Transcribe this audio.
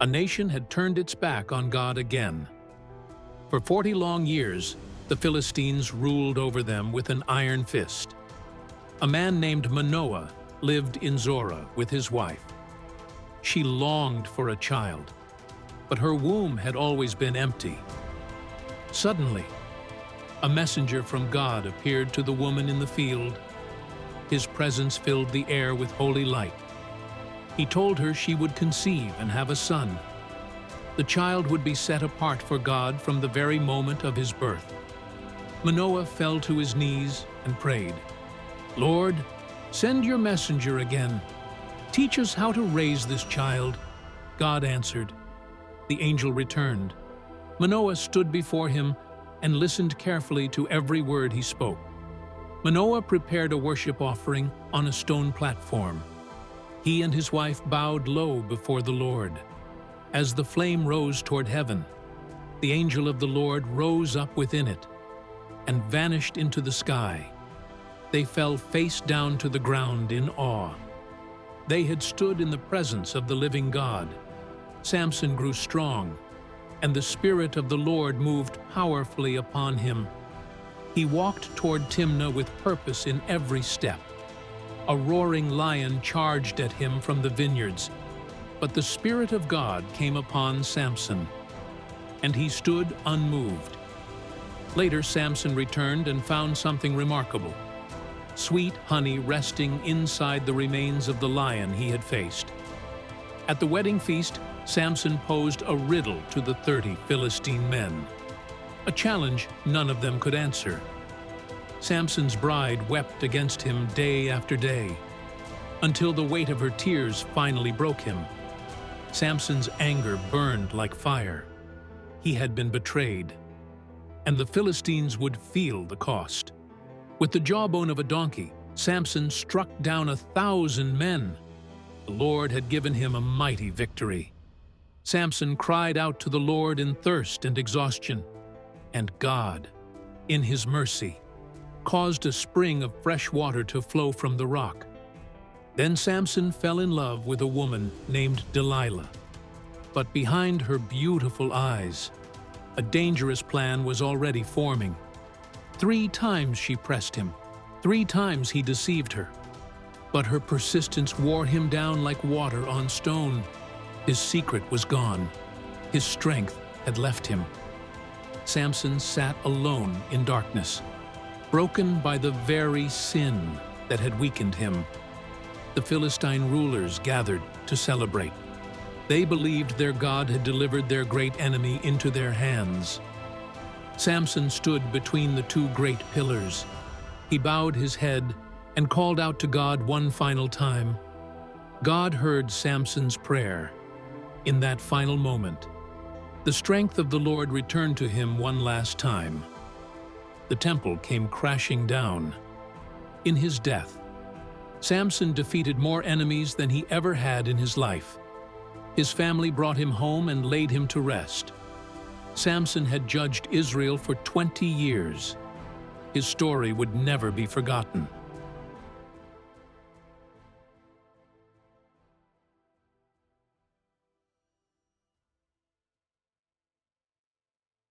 A nation had turned its back on God again. For 40 long years, the Philistines ruled over them with an iron fist. A man named Manoah lived in Zorah with his wife. She longed for a child, but her womb had always been empty. Suddenly, a messenger from God appeared to the woman in the field. His presence filled the air with holy light. He told her she would conceive and have a son. The child would be set apart for God from the very moment of his birth. Manoah fell to his knees and prayed, "Lord, send your messenger again. Teach us how to raise this child." God answered. The angel returned. Manoah stood before him and listened carefully to every word he spoke. Manoah prepared a worship offering on a stone platform. He and his wife bowed low before the Lord. As the flame rose toward heaven, the angel of the Lord rose up within it and vanished into the sky. They fell face down to the ground in awe. They had stood in the presence of the living God. Samson grew strong, and the Spirit of the Lord moved powerfully upon him. He walked toward Timnah with purpose in every step. A roaring lion charged at him from the vineyards, but the Spirit of God came upon Samson, and he stood unmoved. Later, Samson returned and found something remarkable: sweet honey resting inside the remains of the lion he had faced. At the wedding feast, Samson posed a riddle to the 30 Philistine men, a challenge none of them could answer. Samson's bride wept against him day after day, until the weight of her tears finally broke him. Samson's anger burned like fire. He had been betrayed, and the Philistines would feel the cost. With the jawbone of a donkey, Samson struck down 1,000 men. The Lord had given him a mighty victory. Samson cried out to the Lord in thirst and exhaustion, and God, in his mercy, caused a spring of fresh water to flow from the rock. Then Samson fell in love with a woman named Delilah. But behind her beautiful eyes, a dangerous plan was already forming. 3 times she pressed him. 3 times he deceived her. But her persistence wore him down like water on stone. His secret was gone. His strength had left him. Samson sat alone in darkness, broken by the very sin that had weakened him. The Philistine rulers gathered to celebrate. They believed their God had delivered their great enemy into their hands. Samson stood between the 2 great pillars. He bowed his head and called out to God one final time. God heard Samson's prayer. In that final moment, the strength of the Lord returned to him one last time. The temple came crashing down. In his death, Samson defeated more enemies than he ever had in his life. His family brought him home and laid him to rest. Samson had judged Israel for 20 years. His story would never be forgotten.